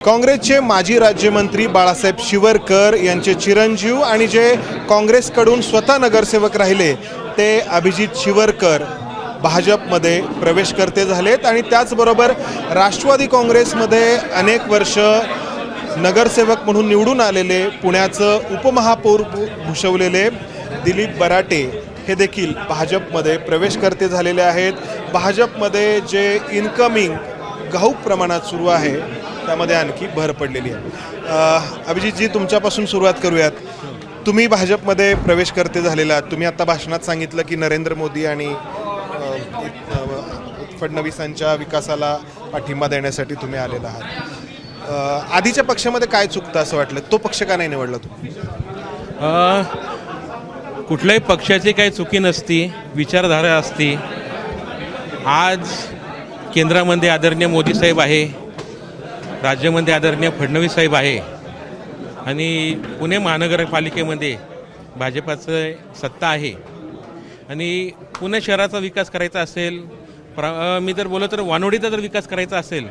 काँग्रेसचे माजी राज्यमंत्री बाळासाहेब शिवरकर यांचे चिरंजीव आणि जे काँग्रेसकडून स्वतः नगरसेवक राहिले ते अभिजित शिवरकर भाजपमध्ये प्रवेशकर्ते झालेत आणि त्याचबरोबर राष्ट्रवादी काँग्रेसमध्ये अनेक वर्ष नगरसेवक म्हणून निवडून आलेले पुण्याचं उपमहापौर भूषवलेले दिलीप बराटे हे देखील भाजपमध्ये प्रवेशकर्ते झालेले आहेत। भाजपमध्ये जे इनकमिंग घाऊक प्रमाणात सुरू आहे त्यामध्ये आणखी भर पडलेली आहे। अभिजितजी, तुमच्यापासून सुरुवात करूयात। तुम्ही भाजपमध्ये प्रवेशकर्ते झालेला आहात। तुम्ही आता भाषणात सांगितलं की नरेंद्र मोदी आणि फडणवीसांच्या विकासाला पाठिंबा देण्यासाठी तुम्ही आलेला आहात। आधीच्या पक्षामध्ये काय चुकतं असं वाटलं? तो पक्ष का नाही निवडला तुम्ही? कुठल्याही पक्षाची काही चुकी नसती, विचारधारा असती। आज केंद्रामध्ये आदरणीय मोदी साहेब आहे, राज्यामध्ये आदरणीय फडणवीस साहेब आहे आणि पुणे महानगरपालिकेमध्ये भाजपाचं सत्ता आहे आणि पुणे शहराचा विकास करायचा असेल, मी जर बोललो तर वानोडीचा जर विकास करायचा असेल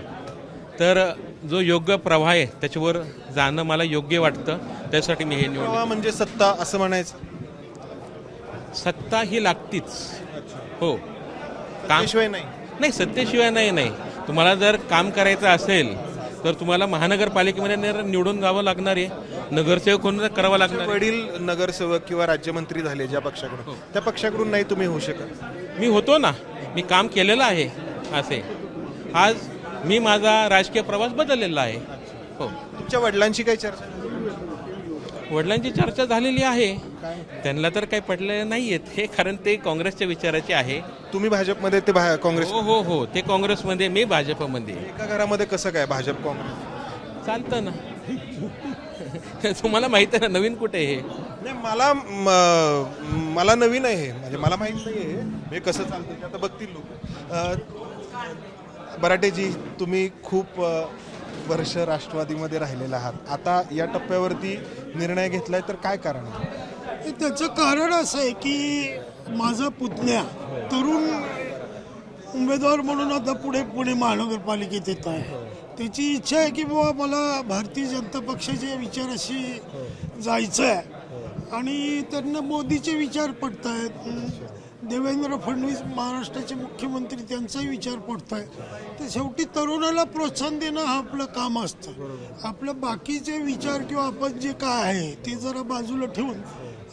तर जो योग्य प्रवाह आहे त्याच्यावर जाणं मला योग्य वाटतं। त्यासाठी मी हे निवडलं। म्हणजे सत्ता असं म्हणायचं? सत्ता ही लागतीच, हो। कामशिवाय नाही, नाही, सत्तेशिवाय नाही। तुम्हाला जर काम करायचं असेल तर तुम्हाला महानगरपालिकेमध्ये निवडून जावं लागणार आहे, नगरसेवक होऊन करावं लागणार। वडील नगरसेवक किंवा राज्यमंत्री झाले ज्या पक्षाकडून, त्या पक्षाकडून नाही तुम्ही होऊ शकत? मी होतो ना, मी काम केलेलं आहे असे। आज मी माझा राजकीय प्रवास बदललेला आहे, हो। तुमच्या वडिलांची काही चर्चा? वडिलांची चर्चा झालेली आहे, त्यांना तर काही पडले नाही आहेत हे, कारण ते काँग्रेसच्या विचाराचे आहे। तुम्ही भाजपमध्ये, ते काँग्रेस? हो, ते काँग्रेसमध्ये, मी भाजपमध्ये। एका घरामध्ये कसं काय भाजप काँग्रेस चालतं ना? तुम्हाला माहिती आहे ना, नवीन कुठे हे? नाही, मला नवीन आहे हे, म्हणजे मला माहित नाही आहे हे कसं चालतं ते आता बघतील लोक। बराटेजी, तुम्ही खूप वर्ष राष्ट्रवादीमध्ये राहिलेला आहात, आता या टप्प्यावरती निर्णय घेतलाय तर काय कारण आहे? त्याचं कारण असं आहे की माझा पुतण्या तरुण उमेदवार म्हणून आता पुणे महानगरपालिकेत येत आहे। त्याची इच्छा आहे की बाबा मला भारतीय जनता पक्षाच्या विचाराशी जायचं आहे आणि त्यांना मोदीचे विचार पडत आहेत, देवेंद्र फडणवीस महाराष्ट्राचे मुख्यमंत्री त्यांचाही विचार पडत आहे। तर शेवटी तरुणाला प्रोत्साहन देणं हा आपलं काम असतं। आपलं बाकीचे विचार किंवा आपण जे काय आहे ते जरा बाजूला ठेवून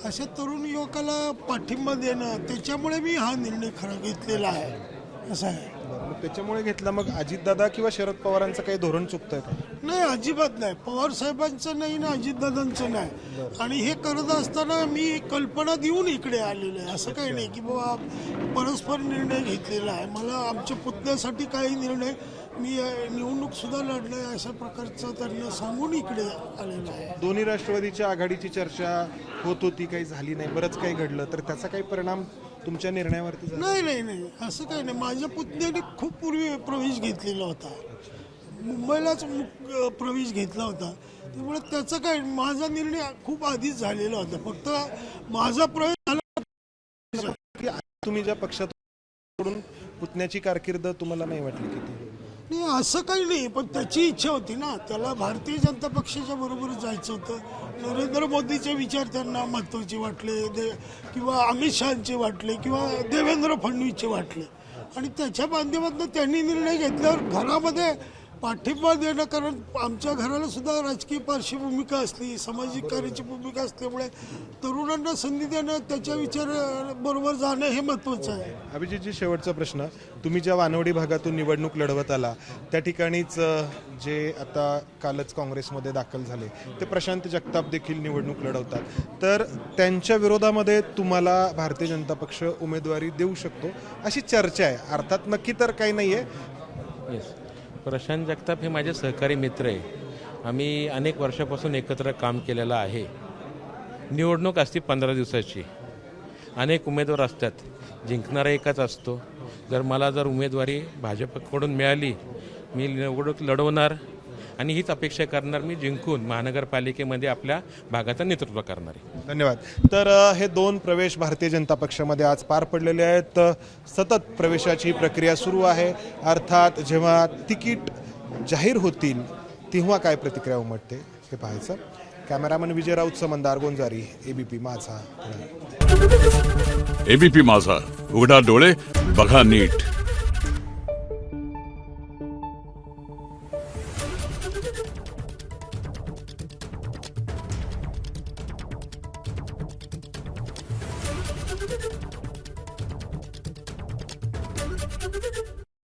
अशा तरुण युवकाला पाठिंबा देणं, त्याच्यामुळे मी हा निर्णय खरा घेतलेला आहे असं आहे। त्याच्यामुळे घेतला? मग अजितदादा किंवा शरद पवारांचं काही धोरण चुकतंय? नाही, अजिबात नाही। पवार साहेबांचं नाही ना, अजितदादांचं नाही। आणि हे करत असताना मी कल्पना देऊन इकडे आलेलो आहे, असं काही नाही की बाबा परस्पर निर्णय घेतलेला आहे। मला आमच्या पुतण्यासाठी काही निर्णय, मी निवडणूक सुद्धा लढलोय अशा प्रकारचं त्यांना सांगून इकडे आलेलं आहे। दोन्ही राष्ट्रवादीच्या आघाडीची चर्चा होत होती, काही झाली नाही, बरंच काही घडलं, तर त्याचा काही परिणाम तुमच्या निर्णयावरती झाला? नाही, असं काही नाही। माझ्या पुतण्याने खूप पूर्वी प्रवेश घेतलेला होता, मुंबईलाच प्रवेश घेतला होता, त्यामुळे त्याचं काय, माझा निर्णय खूप आधीच झालेला होता, फक्त माझा प्रवेश झाला। तुम्ही ज्या पक्षातून पुतण्याची कारकीर्द तुम्हाला नाही वाटली किती? नाही, असं काही नाही, पण त्याची इच्छा होती ना, त्याला भारतीय जनता पक्षाच्या बरोबर जायचं होतं। नरेंद्र मोदीचे विचार त्यांना महत्त्वाचे वाटले, किंवा अमित शहाचे वाटले, किंवा देवेंद्र फडणवीसचे वाटले आणि त्याच्या माध्यमातून त्यांनी निर्णय घेतल्यावर घरामध्ये पाठिंबा देणं, कारण आमच्या घराला सुद्धा राजकीय पार्श्वभूमिका असली, सामाजिक कार्याची भूमिका असल्यामुळे तरुणांना संधी देणं, त्याच्या विचार बरोबर जाणं हे महत्त्वाचं आहे। अभिजितजी, शेवटचा प्रश्न, तुम्ही ज्या वानवडी भागातून निवडणूक लढवत आला त्या ठिकाणीच जे आता कालच काँग्रेसमध्ये दाखल झाले ते प्रशांत जगताप देखील निवडणूक लढवतात, तर त्यांच्या विरोधामध्ये तुम्हाला भारतीय जनता पक्ष उमेदवारी देऊ शकतो अशी चर्चा आहे, अर्थात नक्की तर काही नाही आहे। प्रशांत जगताप हे माझे सहकारी मित्र आहे, आम्ही अनेक वर्षापासून एकत्र काम केलेलं आहे। निवडणूक असते 15 दिवसाची, अनेक उमेदवार असतात, जिंकणारा एकच असतो। जर उमेदवारी भाजपकडून मिळाली, मी निवडणूक लढवणार आणि हीच अपेक्षा करणार, मी जिंकून महानगरपालिकेमध्ये आपल्या भागाचं नेतृत्व करणार आहे। धन्यवाद। तर हे दोन प्रवेश भारतीय जनता पक्षामध्ये आज पार पडलेले आहेत। सतत प्रवेशाची प्रक्रिया सुरू आहे, अर्थात जेव्हा तिकीट जाहीर होतील तेव्हा काय प्रतिक्रिया उमटते हे पाहायचं. कॅमेरामन विजय राऊतसह मंदार गोंजारी, ABP माझा, पुणे. ABP माझा, उघडा डोळे बघा नीट.